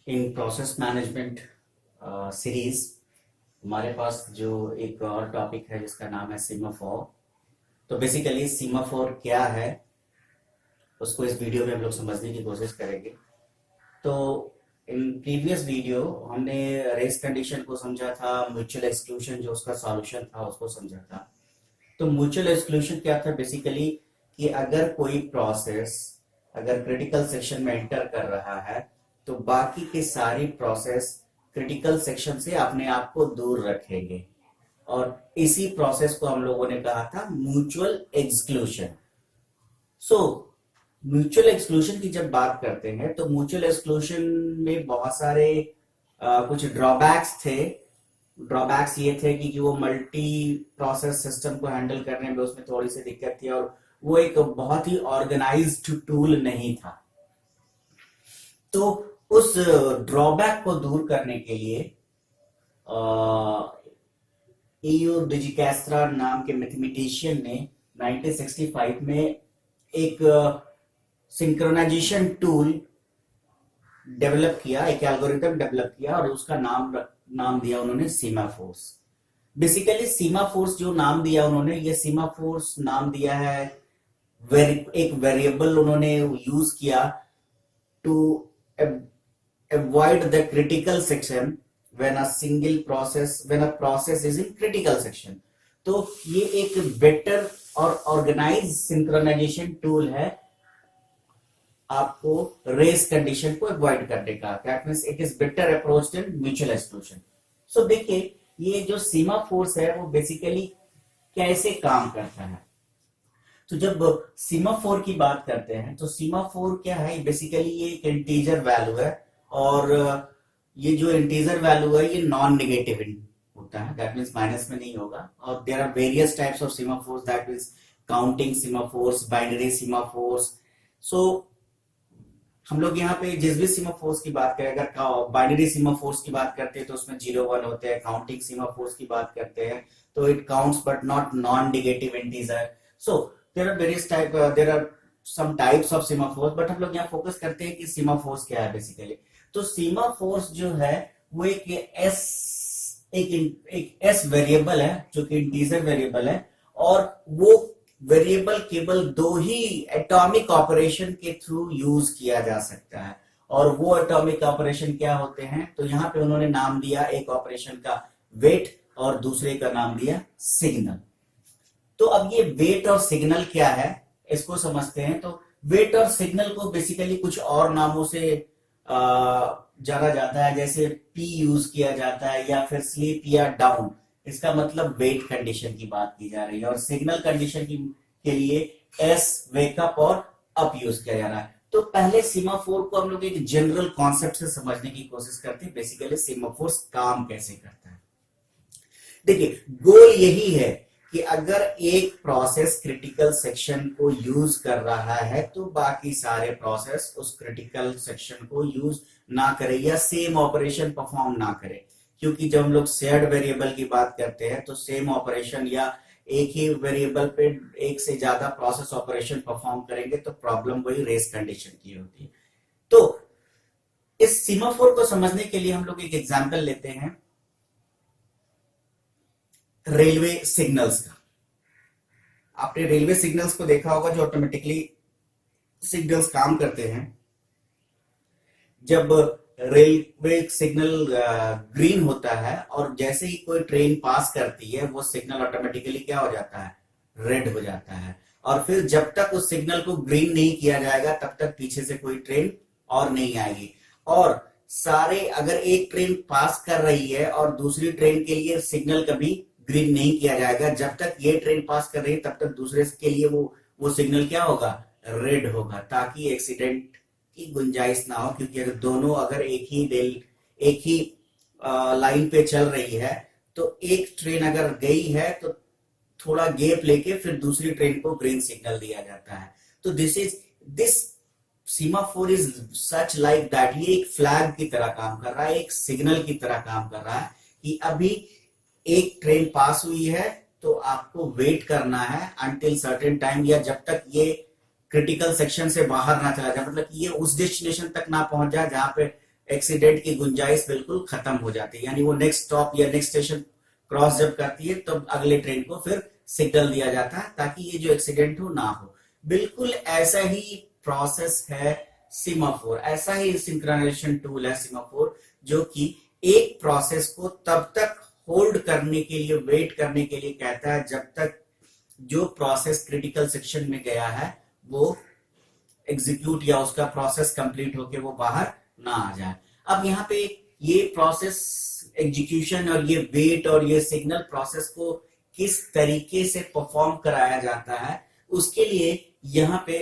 In process management series हमारे पास जो एक और टॉपिक है जिसका नाम है सीमाफोर। तो बेसिकली सीमाफोर क्या है उसको इस वीडियो में हम लोग समझने की कोशिश करेंगे। तो इन प्रीवियस वीडियो हमने रेस कंडीशन को समझा था, म्यूचुअल एक्सक्लूशन जो उसका सॉल्यूशन था उसको समझा था। तो म्यूचुअल एक्सक्लूशन क्या था बेसिकली कि अगर कोई प्रोसेस अगर क्रिटिकल सेक्शन में एंटर कर रहा है तो बाकी के सारी प्रोसेस क्रिटिकल सेक्शन से अपने आप को दूर रखेंगे, और इसी प्रोसेस को हम लोगों ने कहा था mutual exclusion. So mutual exclusion की जब बात करते हैं तो म्यूचुअल एक्सक्लूशन में बहुत सारे कुछ ड्रॉबैक्स थे। ड्रॉबैक्स ये थे कि वो मल्टी प्रोसेस सिस्टम को हैंडल करने में उसमें थोड़ी सी दिक्कत थी, और वो एक बहुत ही ऑर्गेनाइज्ड टूल नहीं था। तो उस ड्रॉबैक को दूर करने के लिए ईयू डिजिकेस्ट्रा नाम के मैथमेटिशियन ने 1965 में एक सिंक्रोनाइजेशन टूल डेवलप किया, एक एल्गोरिथम डेवलप किया, और उसका नाम दिया उन्होंने सीमाफोर्स। बेसिकली सीमाफोर्स जो नाम दिया उन्होंने, ये सीमाफोर्स नाम दिया है एक वेरिएबल उन्होंने यूज किया to avoid the critical section when a process is in critical section। तो ये एक बेटर और ऑर्गेनाइज सिंक्रोनाइजेशन टूल है आपको रेस कंडीशन को अवॉइड करने का। That means it is better approach than mutual exclusion. So देखिए ये जो सीमा फोर्स है वो बेसिकली कैसे काम करता है। तो जब सीमाफोर की बात करते हैं तो सीमाफोर क्या है, बेसिकली ये एक इंटीजर वैल्यू है, और ये जो इंटीजर वैल्यू है ये नॉन नेगेटिव होता है। दैट मींस माइनस में नहीं होगा। और there are various types of semaphores, that means counting semaphores, binary semaphores. So हम लोग यहाँ पे जिस भी सीमाफोर्स की बात करें, अगर बाइनरी सीमाफोर्स की बात करते हैं तो उसमें 0 1 होते हैं। काउंटिंग सीमाफोर्स की बात करते हैं तो it counts but not non negative integer. So there are various type, there are some types of semaphores, but हम लोग यहाँ फोकस करते हैं कि सीमाफोर्स क्या है बेसिकली। तो सीमाफोर्स जो है वो एक एस वेरिएबल है जो कि इंटीजर वेरिएबल है, और वो वेरिएबल केवल दो ही एटॉमिक ऑपरेशन के थ्रू यूज किया जा सकता है। और वो एटॉमिक ऑपरेशन क्या होते हैं, तो यहाँ पे उन्होंने नाम दिया एक ऑपरेशन का वेट और दूसरे का नाम दिया सिग्नल। तो अब ये वेट और सिग्नल क्या है इसको समझते हैं। तो वेट और सिग्नल को बेसिकली कुछ और नामों से जाना जाता है, जैसे पी यूज किया जाता है, या फिर स्लीप या डाउन। इसका मतलब वेट कंडीशन की बात की जा रही है, और सिग्नल कंडीशन के लिए एस वेकअप और अप यूज किया जा रहा है। तो पहले सीमाफोर को हम लोग एक जनरल कॉन्सेप्ट से समझने की कोशिश करते हैं, बेसिकली सीमाफोर काम कैसे करता है। देखिए गोल यही है कि अगर एक प्रोसेस क्रिटिकल सेक्शन को यूज कर रहा है तो बाकी सारे प्रोसेस उस क्रिटिकल सेक्शन को यूज ना करे या सेम ऑपरेशन परफॉर्म ना करे। क्योंकि जब हम लोग शेयर्ड वेरिएबल की बात करते हैं तो सेम ऑपरेशन या एक ही वेरिएबल पे एक से ज्यादा प्रोसेस ऑपरेशन परफॉर्म करेंगे तो प्रॉब्लम वही रेस कंडीशन की होती है। तो इस सीमाफोर को समझने के लिए हम लोग एक एग्जांपल लेते हैं रेलवे सिग्नल्स का। आपने रेलवे सिग्नल्स को देखा होगा जो ऑटोमेटिकली सिग्नल्स काम करते हैं। जब रेलवे सिग्नल ग्रीन होता है और जैसे ही कोई ट्रेन पास करती है वो सिग्नल ऑटोमेटिकली क्या हो जाता है, रेड हो जाता है। और फिर जब तक उस सिग्नल को ग्रीन नहीं किया जाएगा तब तक पीछे से कोई ट्रेन और नहीं आएगी। और सारे अगर एक ट्रेन पास कर रही है और दूसरी ट्रेन के लिए सिग्नल कभी ग्रीन नहीं किया जाएगा, जब तक ये ट्रेन पास कर रही है तब तक दूसरे के लिए वो सिग्नल क्या होगा, रेड होगा, ताकि एक्सीडेंट की गुंजाइश ना हो। क्योंकि अगर दोनों अगर एक ही लाइन पे चल रही है तो एक ट्रेन अगर गई है तो थोड़ा गैप लेके फिर दूसरी ट्रेन को ग्रीन सिग्नल दिया जाता है। तो this semaphore is such like that. ये एक फ्लैग की तरह काम कर रहा है, एक सिग्नल की तरह काम कर रहा है कि अभी एक ट्रेन पास हुई है तो आपको वेट करना है अंटिल सर्टेन टाइम, या जब तक ये क्रिटिकल सेक्शन से बाहर ना चला जाए, मतलब कि ये उस डेस्टिनेशन तक ना पहुंच जाए जहां पे एक्सीडेंट की गुंजाइश बिल्कुल खत्म हो जाती है, यानी वो नेक्स्ट स्टॉप या नेक्स्ट स्टेशन क्रॉस जब करती है तब अगले ट्रेन को फिर सिग्नल दिया जाता है ताकि ये जो एक्सीडेंट हो ना हो। बिल्कुल ऐसा ही प्रोसेस है सीमाफोर, ऐसा ही सिंक्रोनाइजेशन टूल है सीमाफोर, जो कि एक प्रोसेस को तब तक होल्ड करने के लिए, वेट करने के लिए कहता है जब तक जो प्रोसेस क्रिटिकल सेक्शन में गया है वो एग्जीक्यूट या उसका प्रोसेस कंप्लीट होके वो बाहर ना आ जाए। अब यहाँ पे ये प्रोसेस एग्जीक्यूशन और ये वेट और ये सिग्नल प्रोसेस को किस तरीके से परफॉर्म कराया जाता है, उसके लिए यहाँ पे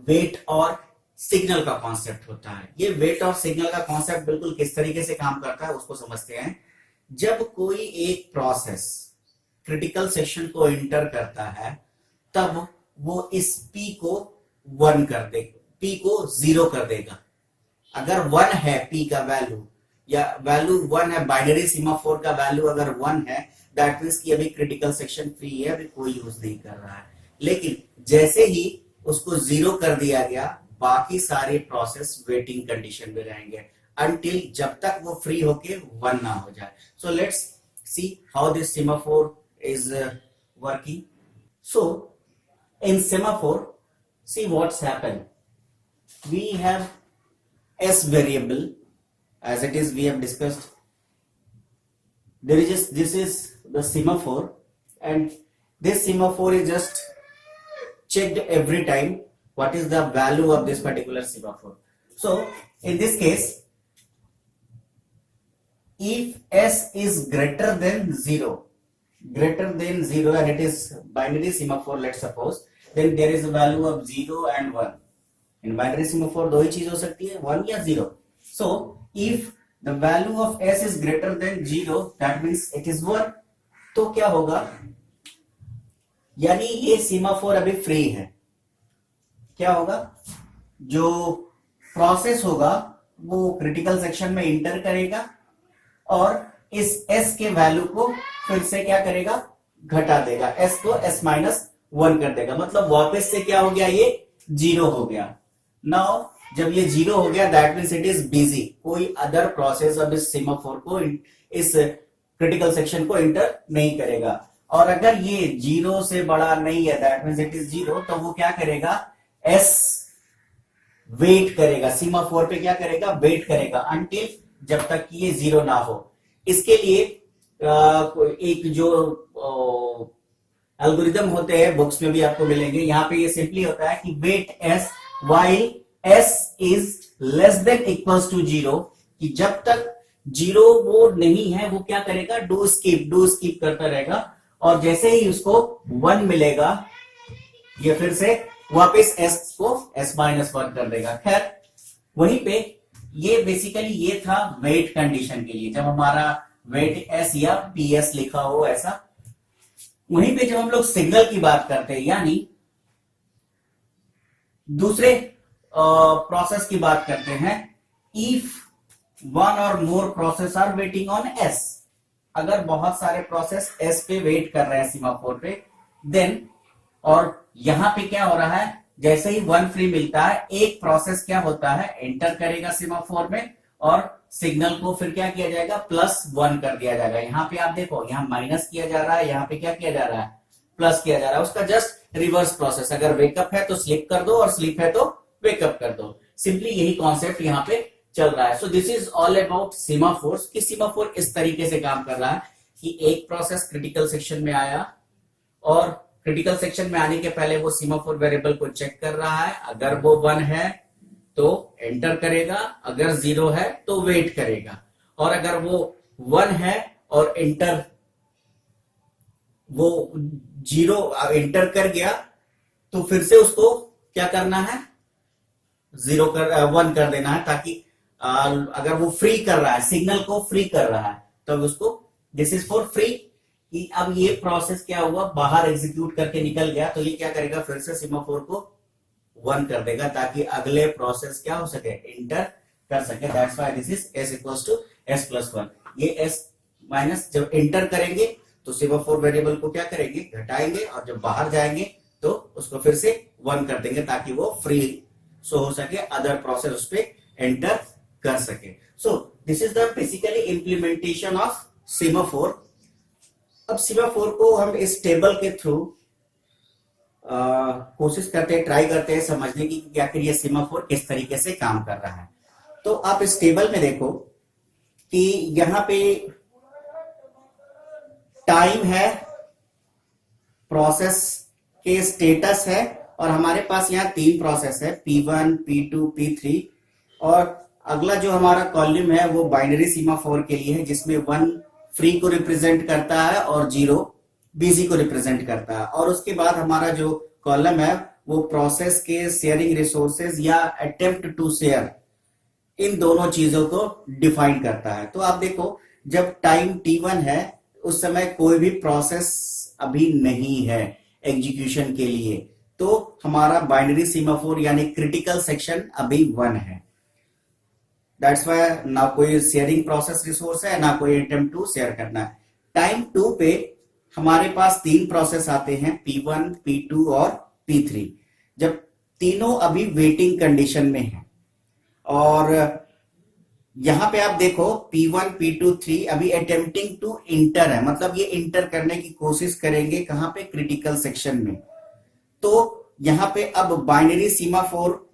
वेट और सिग्नल का कॉन्सेप्ट होता है। ये वेट और सिग्नल का कॉन्सेप्ट बिल्कुल किस तरीके से काम करता है उसको समझते हैं। जब कोई एक प्रोसेस क्रिटिकल सेक्शन को एंटर करता है तब वो इस P को 1 कर देगा, P को 0 कर देगा। अगर 1 है P का वैल्यू या वैल्यू 1 है, बाइनरी सीमाफोर का वैल्यू अगर 1 है, दैट मींस कि अभी क्रिटिकल सेक्शन फ्री है, अभी कोई यूज नहीं कर रहा है। लेकिन जैसे ही उसको 0 कर दिया गया, बाकी सारे प्रोसेस वेटिंग कंडीशन में रहेंगे until जब तक वो फ्री होके 1 ना हो जाए। So let's see how this semaphore is working. So in semaphore, see what's happened. We have S variable, as it is we have discussed. This is the semaphore, and this semaphore is just checked every time what is the value of this particular semaphore. So in this case, if S is greater than 0, and it is binary semaphore, let's suppose, then there is a value of 0 and 1. In binary semaphore दो ही चीज हो सकती है, 1 या 0. So if the value of S is greater than 0, that means it is 1. तो क्या होगा, यानी ये सीमाफोर अभी फ्री है। क्या होगा, जो प्रोसेस होगा वो क्रिटिकल सेक्शन में इंटर करेगा और इस S के वैल्यू को फिर से क्या करेगा, घटा देगा, S को S-1 कर देगा। मतलब वापस से क्या हो गया, ये 0 हो गया। नाउ जब ये 0 हो गया, that means it is busy, कोई अदर प्रोसेस अब इस सीमाफोर को, इस क्रिटिकल सेक्शन को इंटर नहीं करेगा। और अगर ये 0 से बड़ा नहीं है, दैट मींस इट इज 0, तो वो क्या करेगा, S वेट करेगा, सीमाफोर पे क्या करेगा, वेट करेगा अंटिल जब तक कि ये 0 ना हो। इसके लिए एक जो एल्गोरिदम होते हैं, बुक्स में भी आपको मिलेंगे, यहाँ पे ये सिंपली होता है कि wait S while S is less than equals to 0, कि जब तक 0 वो नहीं है वो क्या करेगा, डू स्किप करता रहेगा, और जैसे ही उसको 1 मिलेगा ये फिर से वापस S को S-1 कर देगा। खैर वहीं पे ये बेसिकली ये था वेट कंडीशन के लिए, जब हमारा वेट S या PS लिखा हो ऐसा। वहीं पे जब हम लोग सिग्नल की बात करते हैं, यानी दूसरे प्रोसेस की बात करते हैं, इफ 1 और more process are waiting on S, अगर बहुत सारे प्रोसेस S पे वेट कर रहे हैं सीमाफोर पे, देन, और यहां पे क्या हो रहा है, जैसे ही 1 फ्री मिलता है, एक प्रोसेस क्या होता है, एंटर करेगा सीमाफोर में और सिग्नल को फिर क्या किया जाएगा, +1 कर दिया जाएगा। यहाँ पे आप देखो, यहाँ माइनस किया जा रहा है, यहाँ पे क्या किया जा रहा है, प्लस किया जा रहा है। उसका जस्ट रिवर्स प्रोसेस, अगर वेकअप है तो स्लिप कर दो और स्लीप है तो वेकअप कर दो। सिंपली यही कॉन्सेप्ट यहाँ पे चल रहा है। So this is all about semaphores, कि सीमाफोर इस तरीके से काम कर रहा है कि एक प्रोसेस क्रिटिकल सेक्शन में आया और क्रिटिकल सेक्शन में आने के पहले वो सीमाफोर वेरिएबल को चेक कर रहा है, अगर वो 1 है तो एंटर करेगा, अगर 0 है तो वेट करेगा, और अगर वो 1 है और एंटर, वो 0 एंटर कर गया तो फिर से उसको क्या करना है, 1 कर देना है, ताकि अगर वो फ्री कर रहा है, सिग्नल को फ्री कर रहा है, तो उसको दिस इज फॉर फ्री, कि अब ये प्रोसेस क्या हुआ, बाहर एग्जीक्यूट करके निकल गया, तो ये क्या करेगा, फिर से सीमाफोर को 1 कर देगा ताकि अगले प्रोसेस क्या हो सके, इंटर कर सके। That's why this is S equals to S+1। ये S- जब इंटर करेंगे तो सीमाफोर वेरिएबल को क्या करेंगे, घटाएंगे, और जब बाहर जाएंगे तो उसको फिर से 1 कर देंगे ताकि वो फ्री सो हो सके, अदर प्रोसेस उस पर एंटर कर सके। सो this is the basically implementation of semaphore. अब सेमाफोर को हम इस टेबल के थ्रू कोशिश करते हैं, ट्राई करते हैं समझने की कि आखिर ये सेमाफोर किस तरीके से काम कर रहा है। तो आप इस टेबल में देखो कि यहां पे टाइम है, प्रोसेस के स्टेटस है, और हमारे पास यहाँ 3 प्रोसेस है, P1, P2, P3। और अगला जो हमारा कॉलम है वो बाइनरी सेमाफोर के लिए है, जिसमें 1 फ्री को रिप्रेजेंट करता है और 0 बिजी को रिप्रेजेंट करता है। और उसके बाद हमारा जो कॉलम है वो प्रोसेस के शेयरिंग रिसोर्सेज या अटेम्प्ट टू शेयर, इन दोनों चीजों को डिफाइन करता है। तो आप देखो, जब टाइम T1 है उस समय कोई भी प्रोसेस अभी नहीं है एग्जीक्यूशन के लिए, तो हमारा बाइनरी सेमाफोर यानी क्रिटिकल सेक्शन अभी 1 है। दैट्स वाई ना कोई शेयरिंग प्रोसेस रिसोर्स है, ना कोई अटेम्प्ट टू शेयर करना है। टाइम 2 पे हमारे पास 3 प्रोसेस आते हैं, P1, P2 और P3। जब तीनों अभी वेटिंग कंडीशन में है, और यहां पे आप देखो P1, P2, 3 अभी अटेम्प्टिंग टू इंटर है, मतलब ये इंटर करने की कोशिश करेंगे कहां पे, क्रिटिकल सेक्शन में। तो यहां पे अब बाइनरी सेमाफोर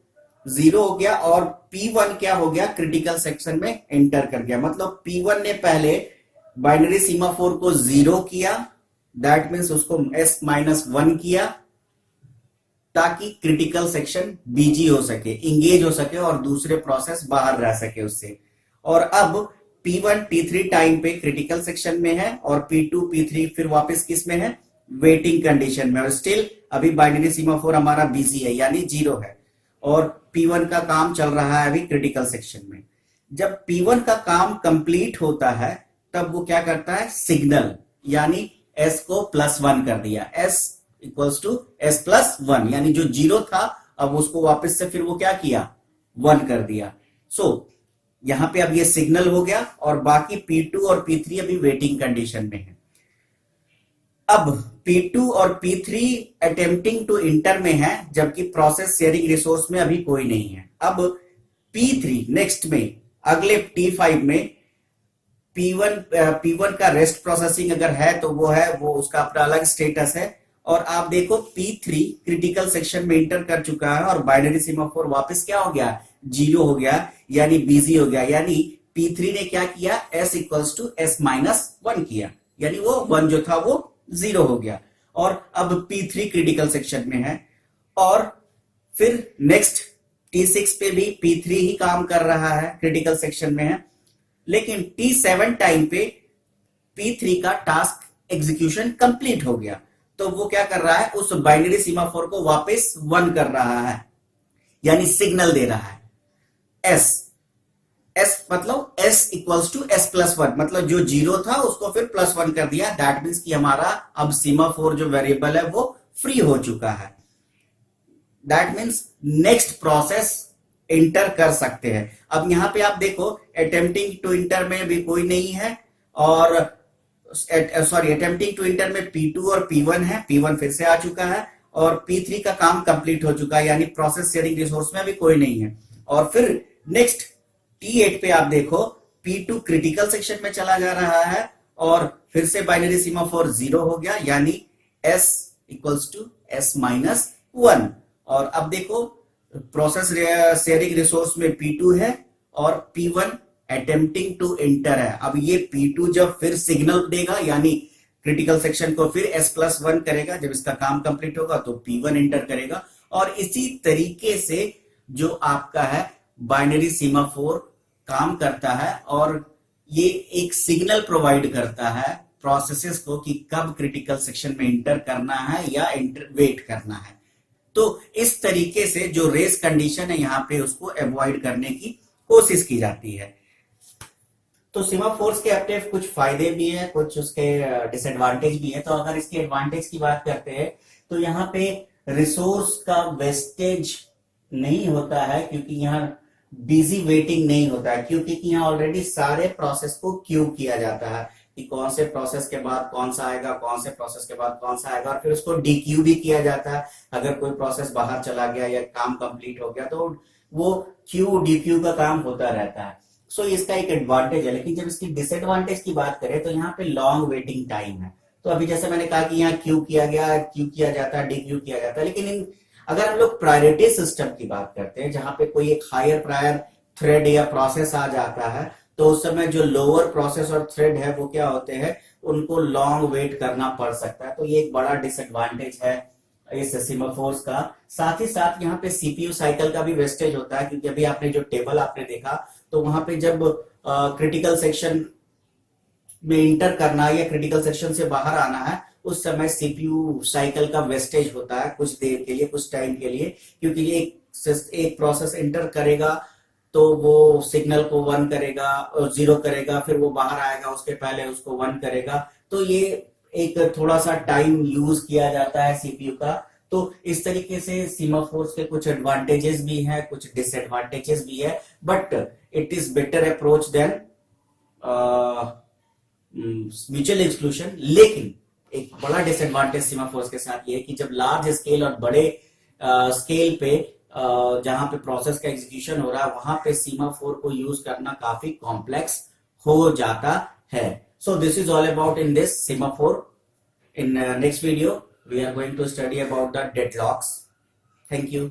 0 हो गया और P1 क्या हो गया, क्रिटिकल सेक्शन में एंटर कर गया। मतलब P1 ने पहले बाइनरी सेमाफोर को 0 किया, दैट मीन्स उसको S-1 किया, ताकि क्रिटिकल सेक्शन बीजी हो सके, इंगेज हो सके और दूसरे प्रोसेस बाहर रह सके उससे। और अब P1, P3 टाइम पे क्रिटिकल सेक्शन में है, और P2, P3 फिर वापस किस में है, वेटिंग कंडीशन में। और स्टिल अभी बाइनरी सेमाफोर हमारा बिजी है यानी 0 है, और P1 का काम चल रहा है अभी क्रिटिकल सेक्शन में। जब P1 का काम कंप्लीट होता है तब वो क्या करता है, सिग्नल, यानी S को +1 कर दिया, S इक्वल्स टू S+1, यानी जो 0 था अब उसको वापस से फिर वो क्या किया, 1 कर दिया। सो यहां पे अब ये सिग्नल हो गया, और बाकी P2 और P3 अभी वेटिंग कंडीशन में है। अब P2 और P3 अटेम्प्टिंग टू इंटर में है, जबकि प्रोसेस शेयरिंग रिसोर्स में अभी कोई नहीं है। अब P3 नेक्स्ट में, अगले T5 में P1 का रेस्ट प्रोसेसिंग अगर है तो वो उसका अपना अलग स्टेटस है। और आप देखो P3 क्रिटिकल सेक्शन में इंटर कर चुका है, और बाइनरी सेमाफोर वापस क्या हो गया, 0 हो गया, यानी बिजी हो गया। यानी P3 ने क्या किया, S इक्वल्स टू S-1 किया, यानी वो 1 जो था वो 0 हो गया। और अब P3 क्रिटिकल सेक्शन में है, और फिर नेक्स्ट T6 पे भी P3 ही काम कर रहा है, क्रिटिकल सेक्शन में है। लेकिन T7 टाइम पे P3 का टास्क एग्जीक्यूशन कंप्लीट हो गया, तो वो क्या कर रहा है, उस बाइनरी सेमाफोर को वापस 1 कर रहा है, यानी सिग्नल दे रहा है। S मतलब S इक्वल्स टू S+1, मतलब जो 0 था उसको फिर +1 कर दिया। दैट मीन्स कि हमारा अब सेमाफोर जो वेरिएबल है वो फ्री हो चुका है। That means next process inter कर सकते हैं। अब यहां पे आप देखो, अटेम्प्टिंग टू इंटर में भी कोई नहीं है, और अटेम्प्टिंग टू इंटर में P2 और P1 है, P1 फिर से आ चुका है, और P3 का काम कंप्लीट हो चुका है, यानी प्रोसेस शेयरिंग रिसोर्स में भी कोई नहीं है। और फिर नेक्स्ट T8 पे आप देखो, P2 क्रिटिकल सेक्शन में चला जा रहा है, और फिर से बाइनरी सेमाफोर 0 हो गया, यानी S इक्वल्स टू S-1। और अब देखो, प्रोसेस शेयरिंग रिसोर्स में P2 है, और P1 अटेम्प्टिंग टू एंटर है। अब ये P2 जब फिर सिग्नल देगा, यानी क्रिटिकल सेक्शन को फिर S+1 करेगा, जब इसका काम कंप्लीट होगा तो P1 एंटर करेगा। और इसी तरीके से जो आपका है बाइनरी सेमाफोर काम करता है, और ये एक सिग्नल प्रोवाइड करता है प्रोसेसेस को कि कब क्रिटिकल सेक्शन में इंटर करना है या वेट करना है। तो इस तरीके से जो रेस कंडीशन है यहां पे उसको अवॉइड करने की कोशिश की जाती है। तो सेमाफोर्स के अपने कुछ फायदे भी हैं, कुछ उसके डिसएडवांटेज भी है। तो अगर इसके एडवांटेज की बात करते हैं तो यहाँ पे रिसोर्स का वेस्टेज नहीं होता है, क्योंकि यहाँ बिजी वेटिंग नहीं होता है, क्योंकि यहाँ ऑलरेडी सारे प्रोसेस को क्यू किया जाता है कि कौन से प्रोसेस के बाद कौन सा आएगा, कौन से प्रोसेस के बाद कौन सा आएगा, और फिर उसको डीक्यू भी किया जाता है। अगर कोई प्रोसेस बाहर चला गया या काम कंप्लीट हो गया तो वो क्यू डी क्यू का काम होता रहता है। सो इसका एक एडवांटेज है। लेकिन जब इसकी डिसएडवांटेज की बात करें तो यहाँ पे लॉन्ग वेटिंग टाइम है। तो अभी जैसे मैंने कहा कि यहाँ क्यू किया गया, क्यू किया जाता है, डी क्यू किया जाता है, लेकिन अगर हम लोग प्रायोरिटी सिस्टम की बात करते हैं जहां पे कोई एक हायर प्रायर थ्रेड या प्रोसेस आ जाता है, तो उस समय जो लोअर प्रोसेस और थ्रेड है वो क्या होते हैं, उनको लॉन्ग वेट करना पड़ सकता है। तो ये एक बड़ा डिसएडवांटेज है इस सीमाफोर्स का। साथ ही साथ यहाँ पे सीपीयू साइकिल का भी वेस्टेज होता है, क्योंकि अभी आपने जो टेबल आपने देखा तो वहां पे जब क्रिटिकल सेक्शन में इंटर करना या क्रिटिकल सेक्शन से बाहर आना है, उस समय सीपीयू साइकिल का वेस्टेज होता है कुछ देर के लिए, कुछ टाइम के लिए, क्योंकि ये एक प्रोसेस इंटर करेगा तो वो सिग्नल को 1 करेगा और 0 करेगा, फिर वो बाहर आएगा, उसके पहले उसको 1 करेगा। तो ये एक थोड़ा सा टाइम यूज किया जाता है सीपीयू का। तो इस तरीके से सीमाफोर्स के कुछ एडवांटेजेस भी हैं, कुछ डिसएडवांटेजेस भी है, but it is better approach than mutual exclusion. लेकिन एक बड़ा डिसएडवांटेज सीमाफोर्स के साथ ये है कि जब लार्ज स्केल और बड़े स्केल पे जहां पे प्रोसेस का एग्जीक्यूशन हो रहा है, वहां पे सीमाफोर को यूज करना काफी कॉम्प्लेक्स हो जाता है। So this is all about in this semaphore. In next video we are going to study about the deadlocks. Thank you.